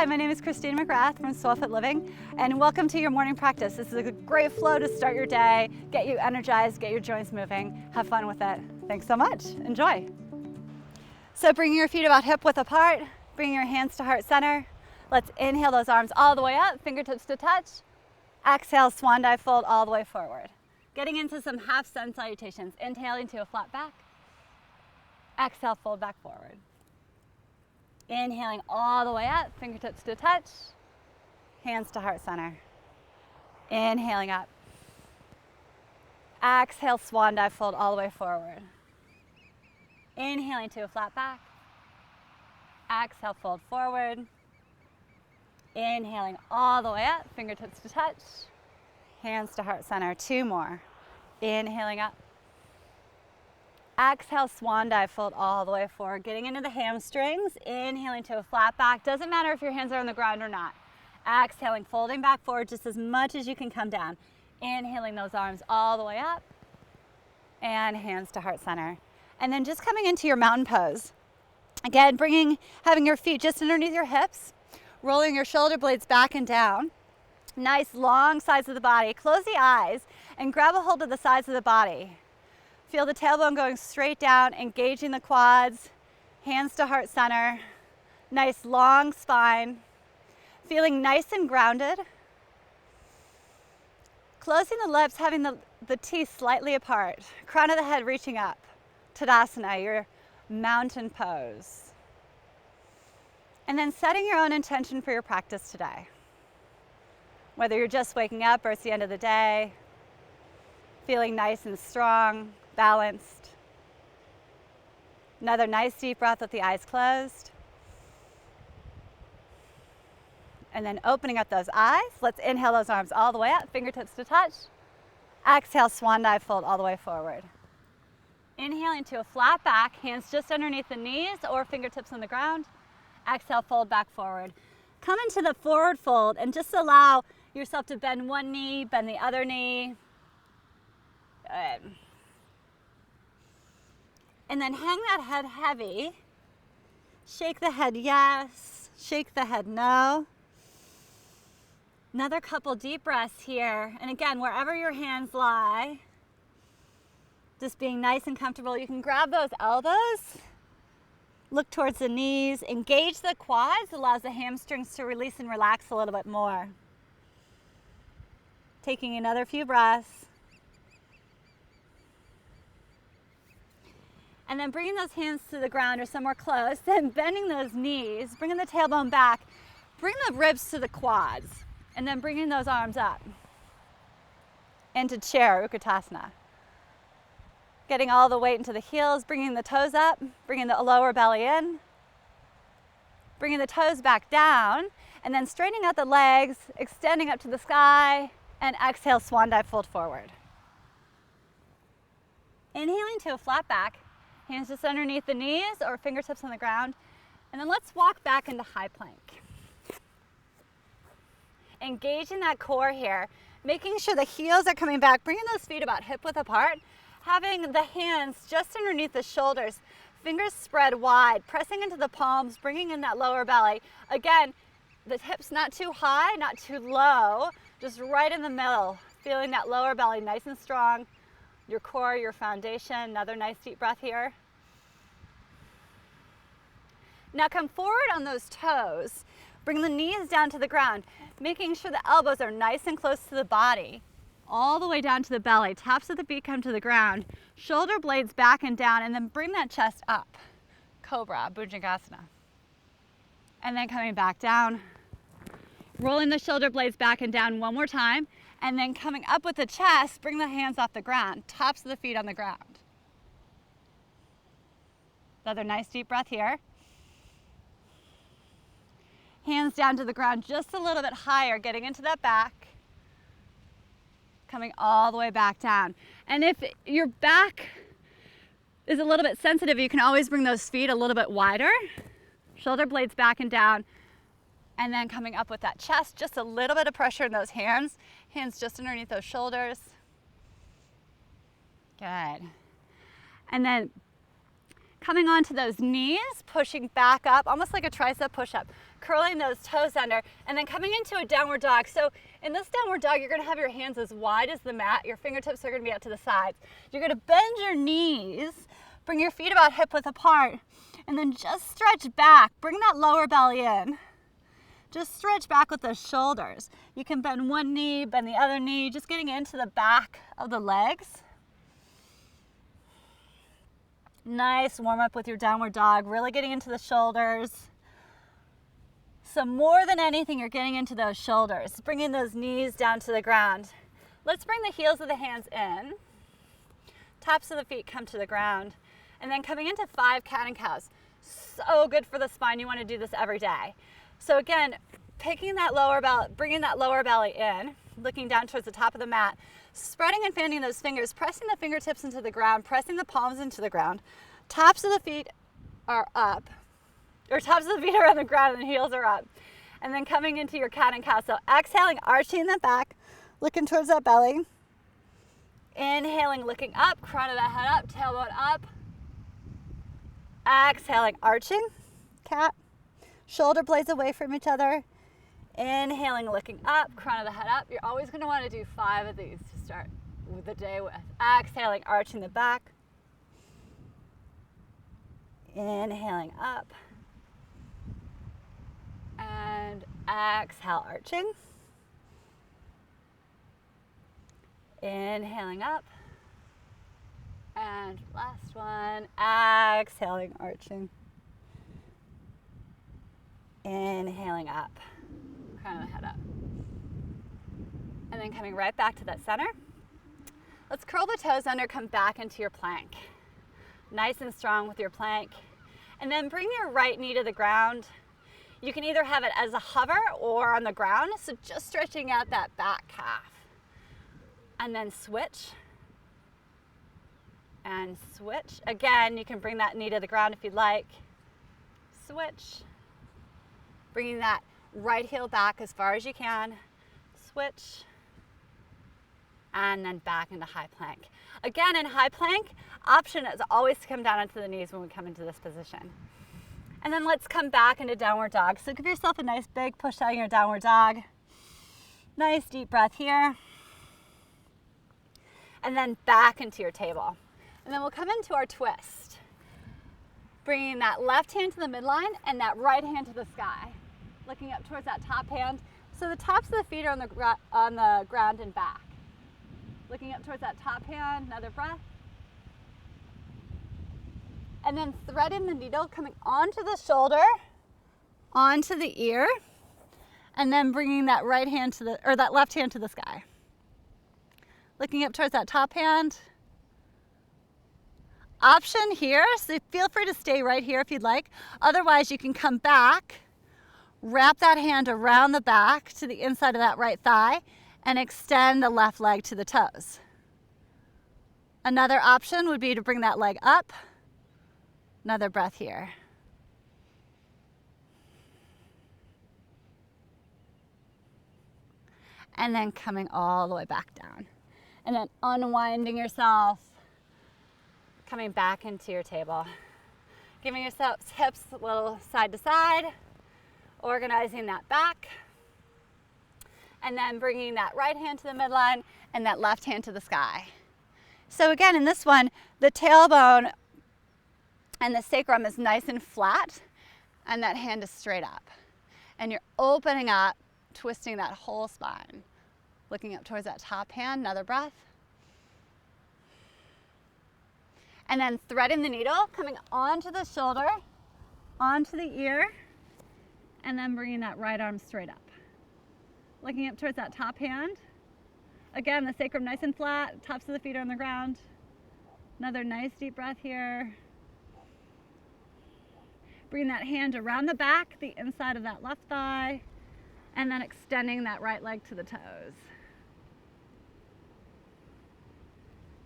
Hi, my name is Christine McGrath from Swellfoot Living, and welcome to your morning practice. This is a great flow to start your day, get you energized, get your joints moving, have fun with it. Thanks so much. Enjoy. So bringing your feet about hip width apart, bringing your hands to heart center. Let's inhale those arms all the way up, fingertips to touch. Exhale, swan dive fold all the way forward. Getting into some half sun salutations. Inhaling to a flat back. Exhale, fold back forward. Inhaling all the way up, fingertips to touch, hands to heart center. Inhaling up. Exhale, swan dive fold all the way forward. Inhaling to a flat back. Exhale, fold forward. Inhaling all the way up, fingertips to touch, hands to heart center. Two more. Inhaling up. Exhale, swan dive, fold all the way forward, getting into the hamstrings, inhaling to a flat back. Doesn't matter if your hands are on the ground or not. Exhaling, folding back forward just as much as you can come down. Inhaling those arms all the way up, and hands to heart center. And then just coming into your mountain pose. Again, having your feet just underneath your hips, rolling your shoulder blades back and down. Nice long sides of the body. Close the eyes and grab a hold of the sides of the body. Feel the tailbone going straight down, engaging the quads, hands to heart center. Nice long spine. Feeling nice and grounded. Closing the lips, having the teeth slightly apart. Crown of the head reaching up. Tadasana, your mountain pose. And then setting your own intention for your practice today. Whether you're just waking up or it's the end of the day, feeling nice and strong, balanced. Another nice deep breath with the eyes closed. And then opening up those eyes. Let's inhale those arms all the way up, fingertips to touch. Exhale, swan dive, fold all the way forward. Inhaling to a flat back, hands just underneath the knees or fingertips on the ground. Exhale, fold back forward. Come into the forward fold and just allow yourself to bend one knee, bend the other knee. Good. And then hang that head heavy. Shake the head yes, shake the head no. Another couple deep breaths here. And again, wherever your hands lie, just being nice and comfortable. You can grab those elbows, look towards the knees, engage the quads, allows the hamstrings to release and relax a little bit more. Taking another few breaths. And then bringing those hands to the ground or somewhere close, then bending those knees, bringing the tailbone back, bring the ribs to the quads, and then bringing those arms up into chair, Utkatasana. Getting all the weight into the heels, bringing the toes up, bringing the lower belly in, bringing the toes back down, and then straightening out the legs, extending up to the sky, and exhale, swan dive, fold forward. Inhaling to a flat back, hands just underneath the knees or fingertips on the ground, and then let's walk back into high plank. Engaging that core here, making sure the heels are coming back, bringing those feet about hip width apart, having the hands just underneath the shoulders, fingers spread wide, pressing into the palms, bringing in that lower belly. Again, the hips not too high, not too low, just right in the middle, feeling that lower belly nice and strong, your core, your foundation. Another nice deep breath here. Now come forward on those toes, bring the knees down to the ground, making sure the elbows are nice and close to the body. All the way down to the belly, tops of the feet come to the ground, shoulder blades back and down, and then bring that chest up. Cobra, Bhujangasana. And then coming back down, rolling the shoulder blades back and down one more time, and then coming up with the chest, bring the hands off the ground, tops of the feet on the ground. Another nice deep breath here. Hands down to the ground just a little bit higher, getting into that back. Coming all the way back down. And if your back is a little bit sensitive, you can always bring those feet a little bit wider. Shoulder blades back and down. And then coming up with that chest, just a little bit of pressure in those hands. Hands just underneath those shoulders. Good. And then coming onto those knees, pushing back up, almost like a tricep push-up. curling those toes under, and then coming into a downward dog. So in this downward dog, you're gonna have your hands as wide as the mat. Your fingertips are gonna be out to the sides. You're gonna bend your knees, bring your feet about hip width apart, and then just stretch back. Bring that lower belly in. Just stretch back with the shoulders. You can bend one knee, bend the other knee, just getting into the back of the legs. Nice warm up with your downward dog, really getting into the shoulders. So more than anything, you're getting into those shoulders, bringing those knees down to the ground. Let's bring the heels of the hands in. Tops of the feet come to the ground. And then coming into 5 cat and cows. So good for the spine. You want to do this every day. So again, picking that lower belly, bringing that lower belly in, looking down towards the top of the mat, spreading and fanning those fingers, pressing the fingertips into the ground, pressing the palms into the ground. Tops of the feet are up, or tops of the feet are on the ground and the heels are up. And then coming into your cat and cow. So exhaling, arching the back, looking towards that belly. Inhaling, looking up, crown of the head up, tailbone up. Exhaling, arching, cat. Shoulder blades away from each other. Inhaling, looking up, crown of the head up. You're always going to want to do 5 of these to start the day with. Exhaling, arching the back. Inhaling up. And exhale, arching. Inhaling up. And last one, exhaling, arching. Inhaling up, crown of the head up. And then coming right back to that center. Let's curl the toes under, come back into your plank. Nice and strong with your plank. And then bring your right knee to the ground. You can either have it as a hover or on the ground, so just stretching out that back calf. And then switch. And switch. Again, you can bring that knee to the ground if you'd like. Switch. Bringing that right heel back as far as you can. Switch. And then back into high plank. Again, in high plank, option is always to come down onto the knees when we come into this position. And then let's come back into downward dog. So give yourself a nice big push out in your downward dog. Nice deep breath here. And then back into your table. And then we'll come into our twist. Bringing that left hand to the midline and that right hand to the sky. Looking up towards that top hand. So the tops of the feet are on the ground and back. Looking up towards that top hand, another breath. And then threading the needle, coming onto the shoulder, onto the ear, and then bringing that right hand to that left hand to the sky. Looking up towards that top hand. Option here, so feel free to stay right here if you'd like. Otherwise, you can come back, wrap that hand around the back to the inside of that right thigh, and extend the left leg to the toes. Another option would be to bring that leg up. Another breath here. And then coming all the way back down. And then unwinding yourself. Coming back into your table. Giving yourself hips a little side to side. Organizing that back. And then bringing that right hand to the midline and that left hand to the sky. So again, in this one, the tailbone and the sacrum is nice and flat, and that hand is straight up. And you're opening up, twisting that whole spine. Looking up towards that top hand, another breath. And then threading the needle, coming onto the shoulder, onto the ear, and then bringing that right arm straight up. Looking up towards that top hand. Again, the sacrum nice and flat, tops of the feet are on the ground. Another nice deep breath here. Bring that hand around the back, the inside of that left thigh, and then extending that right leg to the toes.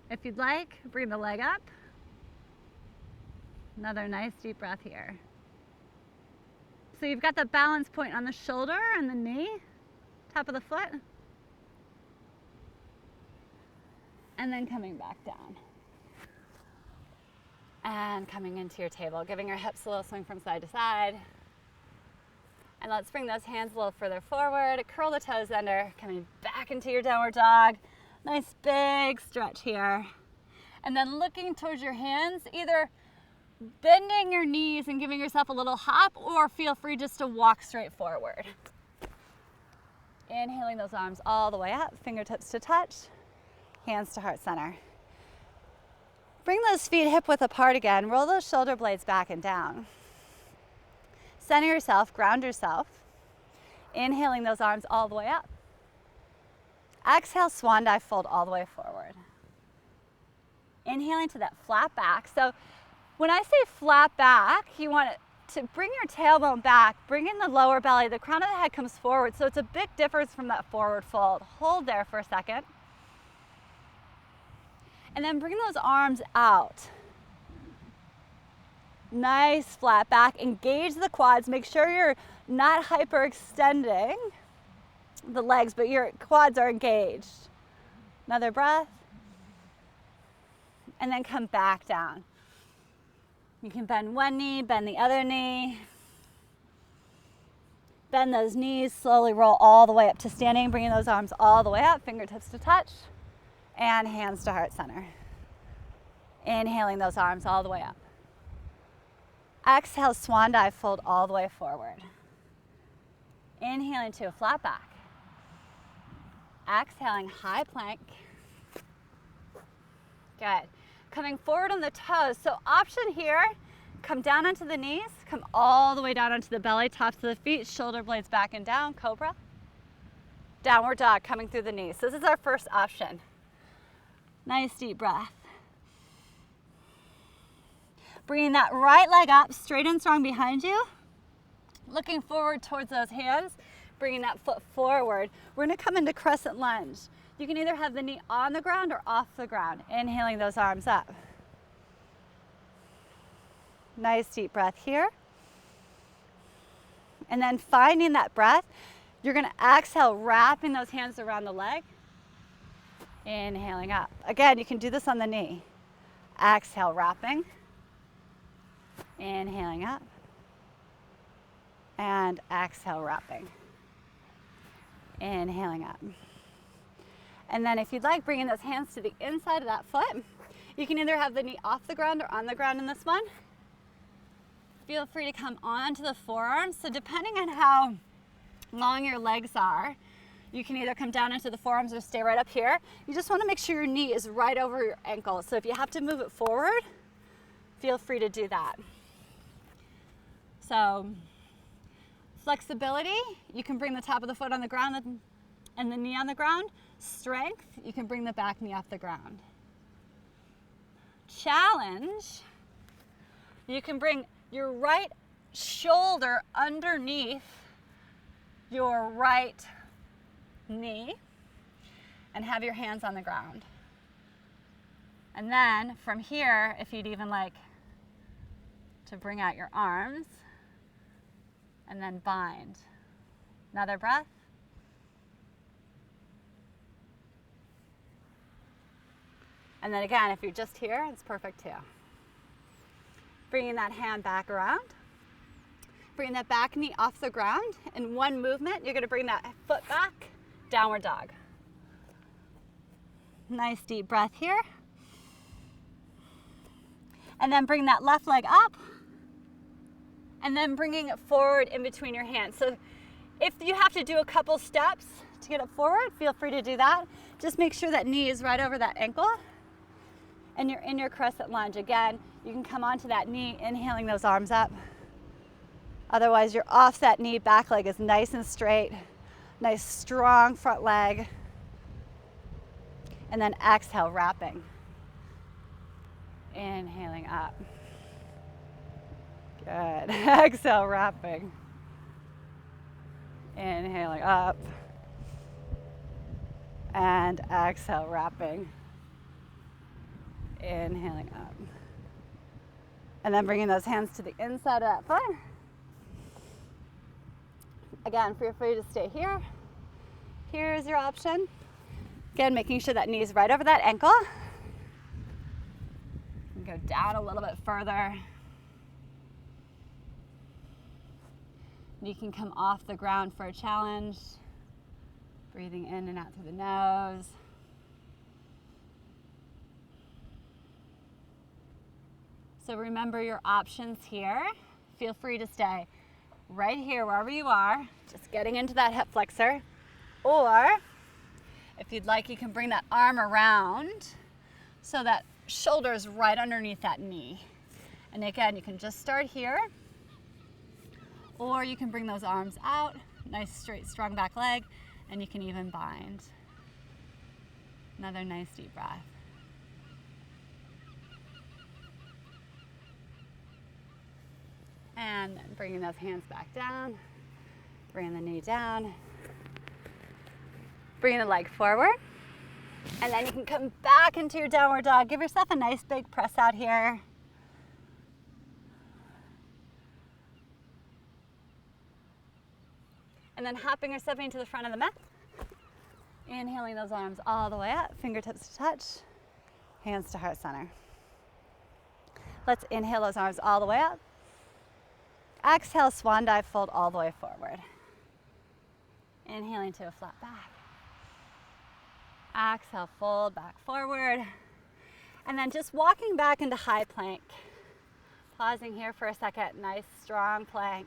If you'd like, bring the leg up. Another nice deep breath here. So you've got the balance point on the shoulder and the knee, top of the foot, and then coming back down. And coming into your table, giving your hips a little swing from side to side. And let's bring those hands a little further forward, curl the toes under, coming back into your downward dog. Nice big stretch here. And then looking towards your hands, either bending your knees and giving yourself a little hop, or feel free just to walk straight forward. Inhaling those arms all the way up, fingertips to touch, hands to heart center. Bring those feet hip width apart again, roll those shoulder blades back and down. Center yourself, ground yourself. Inhaling those arms all the way up. Exhale, swan dive, fold all the way forward. Inhaling to that flat back. So when I say flat back, you want to bring your tailbone back, bring in the lower belly, the crown of the head comes forward. So it's a big difference from that forward fold. Hold there for a second. And then bring those arms out. Nice flat back, engage the quads, make sure you're not hyperextending the legs, but your quads are engaged. Another breath. And then come back down. You can bend one knee, bend the other knee. Bend those knees, slowly roll all the way up to standing, bringing those arms all the way up, fingertips to touch, and hands to heart center. Inhaling those arms all the way up. Exhale, swan dive, fold all the way forward. Inhaling to a flat back. Exhaling, high plank. Good. Coming forward on the toes. So option here, come down onto the knees, come all the way down onto the belly, tops of the feet, shoulder blades back and down, cobra. Downward dog, coming through the knees. So this is our first option. Nice deep breath. Bringing that right leg up, straight and strong behind you. Looking forward towards those hands, bringing that foot forward. We're gonna come into crescent lunge. You can either have the knee on the ground or off the ground. Inhaling those arms up. Nice deep breath here. And then finding that breath, you're gonna exhale, wrapping those hands around the leg. Inhaling up. Again, you can do this on the knee. Exhale, wrapping. Inhaling up. And exhale, wrapping. Inhaling up. And then if you'd like, bringing those hands to the inside of that foot. You can either have the knee off the ground or on the ground in this one. Feel free to come onto the forearms. So depending on how long your legs are, you can either come down into the forearms or stay right up here. You just want to make sure your knee is right over your ankle. So if you have to move it forward, feel free to do that. So flexibility, you can bring the top of the foot on the ground and the knee on the ground. Strength, you can bring the back knee off the ground. Challenge, you can bring your right shoulder underneath your right knee and have your hands on the ground. And then from here, if you'd even like to bring out your arms and then bind. Another breath. And then again, if you're just here, it's perfect too. Bringing that hand back around. Bring that back knee off the ground. In one movement, you're gonna bring that foot back, downward dog. Nice deep breath here. And then bring that left leg up. And then bringing it forward in between your hands. So if you have to do a couple steps to get it forward, feel free to do that. Just make sure that knee is right over that ankle. And you're in your crescent lunge. Again, you can come onto that knee, inhaling those arms up. Otherwise, your offset knee, back leg is nice and straight. Nice, strong front leg. And then exhale, wrapping. Inhaling up. Good. Exhale, wrapping. Inhaling up. And exhale, wrapping. Inhaling up. And then bringing those hands to the inside of that foot. Again, feel free to stay here. Here is your option. Again, making sure that knee is right over that ankle. And go down a little bit further. And you can come off the ground for a challenge. Breathing in and out through the nose. So remember your options here. Feel free to stay right here wherever you are, just getting into that hip flexor. Or if you'd like, you can bring that arm around so that shoulder is right underneath that knee. And again, you can just start here, or you can bring those arms out, nice straight strong back leg, and you can even bind. Another nice deep breath. And then bringing those hands back down, bringing the knee down, bringing the leg forward. And then you can come back into your downward dog. Give yourself a nice big press out here. And then hopping or stepping to the front of the mat. Inhaling those arms all the way up, fingertips to touch, hands to heart center. Let's inhale those arms all the way up. Exhale, swan dive, fold all the way forward. Inhaling to a flat back. Exhale, fold back forward. And then just walking back into high plank. Pausing here for a second, nice strong plank.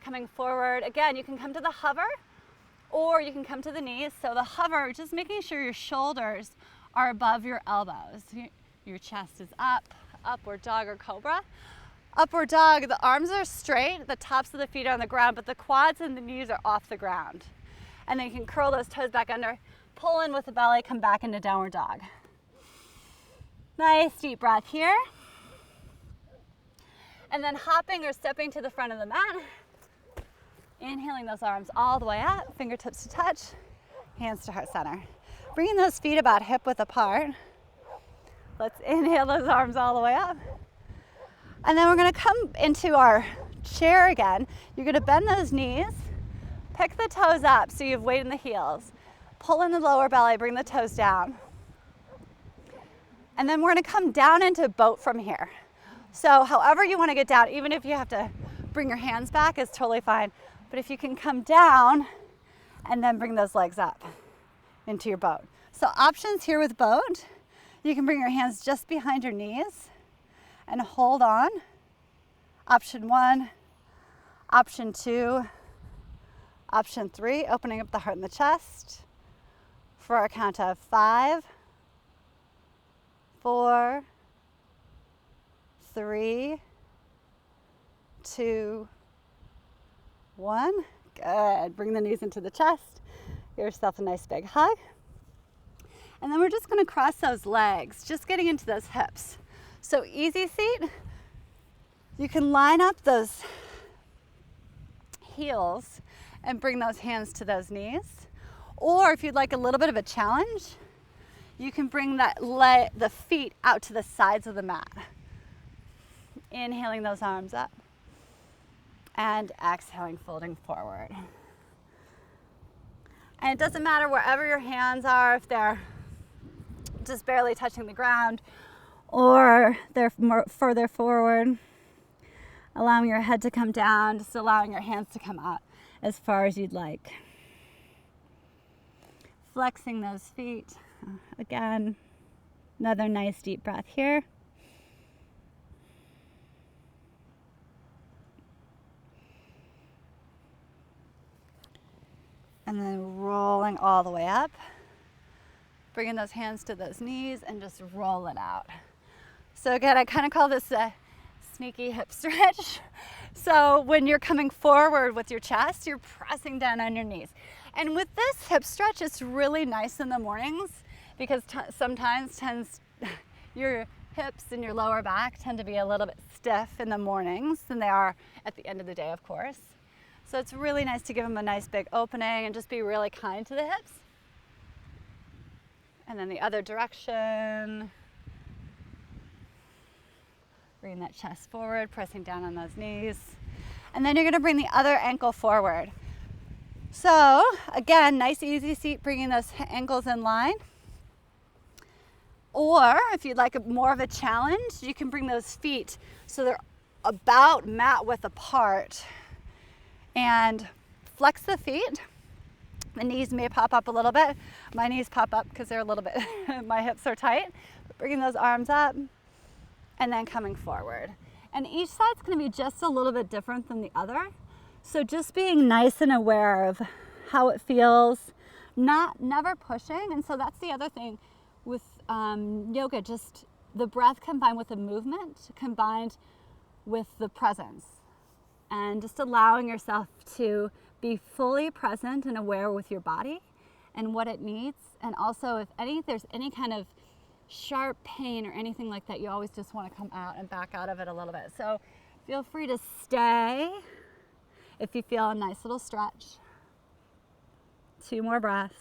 Coming forward, again, you can come to the hover or you can come to the knees. So the hover, just making sure your shoulders are above your elbows. Your chest is up, upward dog or cobra. Upward dog, the arms are straight, the tops of the feet are on the ground, but the quads and the knees are off the ground. And then you can curl those toes back under, pull in with the belly, come back into downward dog. Nice deep breath here. And then hopping or stepping to the front of the mat. Inhaling those arms all the way up, fingertips to touch, hands to heart center. Bringing those feet about hip width apart. Let's inhale those arms all the way up. And then we're gonna come into our chair again. You're gonna bend those knees, pick the toes up so you have weight in the heels. Pull in the lower belly, bring the toes down. And then we're gonna come down into boat from here. So however you wanna get down, even if you have to bring your hands back, is totally fine. But if you can come down and then bring those legs up into your boat. So options here with boat, you can bring your hands just behind your knees and hold on. Option 1, option 2, option 3, opening up the heart and the chest for a count of 5, 4, 3, 2, 1. Good. Bring the knees into the chest. Give yourself a nice big hug. And then we're just going to cross those legs, just getting into those hips. So easy seat. You can line up those heels and bring those hands to those knees. Or if you'd like a little bit of a challenge, you can bring the feet out to the sides of the mat. Inhaling those arms up. And exhaling, folding forward. And it doesn't matter wherever your hands are, if they're just barely touching the ground or they're more further forward, allowing your head to come down, just allowing your hands to come out as far as you'd like. Flexing those feet. Again, another nice deep breath here. And then rolling all the way up. Bringing those hands to those knees and just roll it out. So again, I kind of call this a sneaky hip stretch. So when you're coming forward with your chest, you're pressing down on your knees. And with this hip stretch, it's really nice in the mornings because sometimes your hips and your lower back tend to be a little bit stiff in the mornings than they are at the end of the day, of course. So it's really nice to give them a nice big opening and just be really kind to the hips. And then the other direction. Bring that chest forward, pressing down on those knees. And then you're gonna bring the other ankle forward. So again, nice easy seat, bringing those ankles in line. Or if you'd like more of a challenge, you can bring those feet so they're about mat width apart. And flex the feet. The knees may pop up a little bit. My knees pop up because they're a little bit, my hips are tight. Bringing those arms up and then coming forward. And each side's going to be just a little bit different than the other. So just being nice and aware of how it feels, never pushing. And so that's the other thing with yoga, just the breath combined with the movement, combined with the presence. And just allowing yourself to be fully present and aware with your body and what it needs. And also if there's any kind of sharp pain or anything like that, you always just want to come out and back out of it a little bit. So feel free to stay if you feel a nice little stretch. 2 more breaths.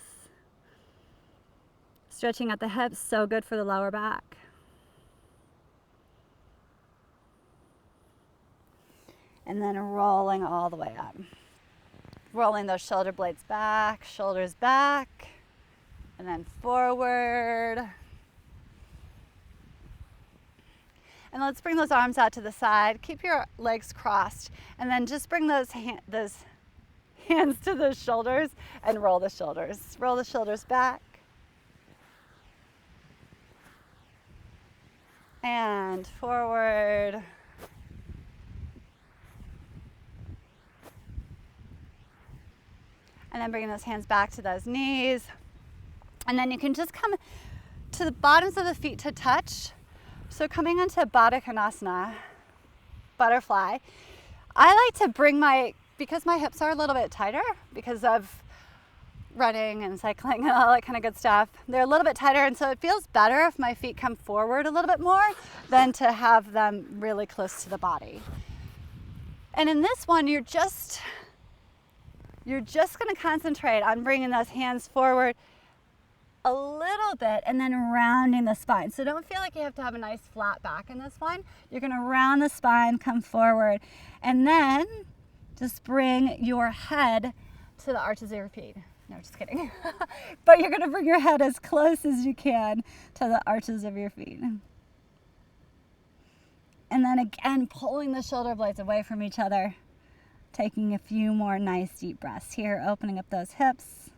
Stretching at the hips, so good for the lower back. And then rolling all the way up. Rolling those shoulder blades back, shoulders back, and then forward. And let's bring those arms out to the side. Keep your legs crossed. And then just bring those hands to the shoulders and roll the shoulders. Roll the shoulders back. And forward. And then bringing those hands back to those knees. And then you can just come to the bottoms of the feet to touch. So coming into Baddha Konasana, butterfly, I like to bring because my hips are a little bit tighter because of running and cycling and all that kind of good stuff. They're a little bit tighter, and so it feels better if my feet come forward a little bit more than to have them really close to the body. And in this one, you're just going to concentrate on bringing those hands forward a little bit and then rounding the spine. So don't feel like you have to have a nice flat back in this one. You're going to round the spine, come forward, and then just bring your head to the arches of your feet. No, just kidding. But you're going to bring your head as close as you can to the arches of your feet. And then again, pulling the shoulder blades away from each other. Taking a few more nice deep breaths here, opening up those hips.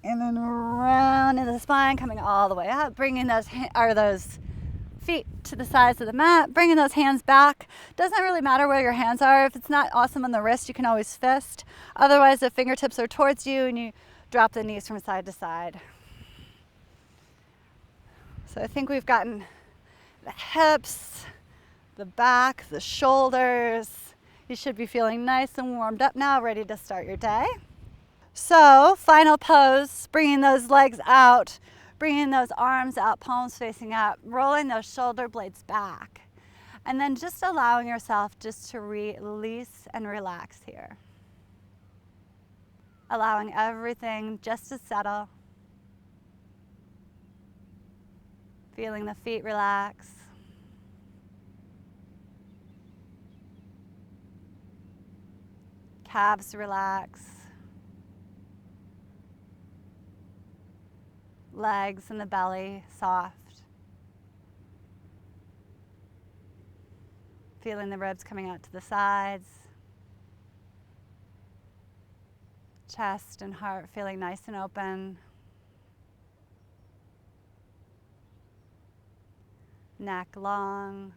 And then round into the spine, coming all the way up, bringing those feet to the sides of the mat, bringing those hands back. Doesn't really matter where your hands are. If it's not awesome on the wrist, you can always fist. Otherwise, the fingertips are towards you and you drop the knees from side to side. So I think we've gotten the hips, the back, the shoulders. You should be feeling nice and warmed up now, ready to start your day. So, final pose, bringing those legs out, bringing those arms out, palms facing up, rolling those shoulder blades back. And then just allowing yourself just to release and relax here. Allowing everything just to settle. Feeling the feet relax. Calves relax. Legs and the belly soft. Feeling the ribs coming out to the sides. Chest and heart feeling nice and open. Neck long.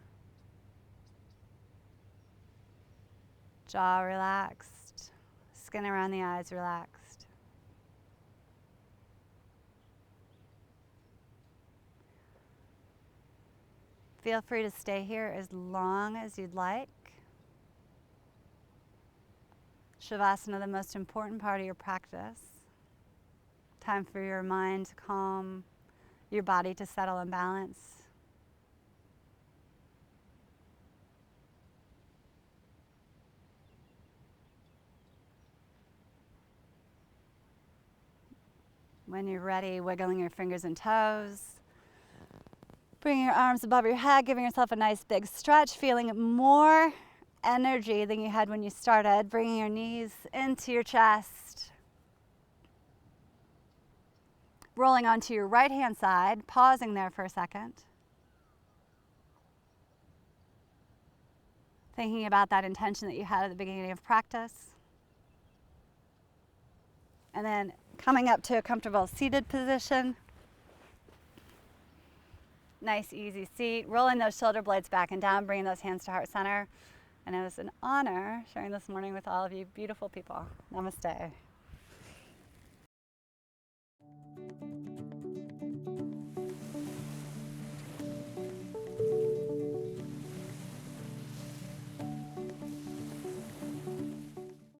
Jaw relaxed. Skin around the eyes relaxed. Feel free to stay here as long as you'd like. Shavasana, the most important part of your practice. Time for your mind to calm, your body to settle and balance. When you're ready, wiggling your fingers and toes. Bringing your arms above your head, giving yourself a nice big stretch, feeling more energy than you had when you started. Bringing your knees into your chest. Rolling onto your right hand side, pausing there for a second. Thinking about that intention that you had at the beginning of practice. And then coming up to a comfortable seated position. Nice, easy seat. Rolling those shoulder blades back and down, bringing those hands to heart center. And it was an honor sharing this morning with all of you beautiful people. Namaste.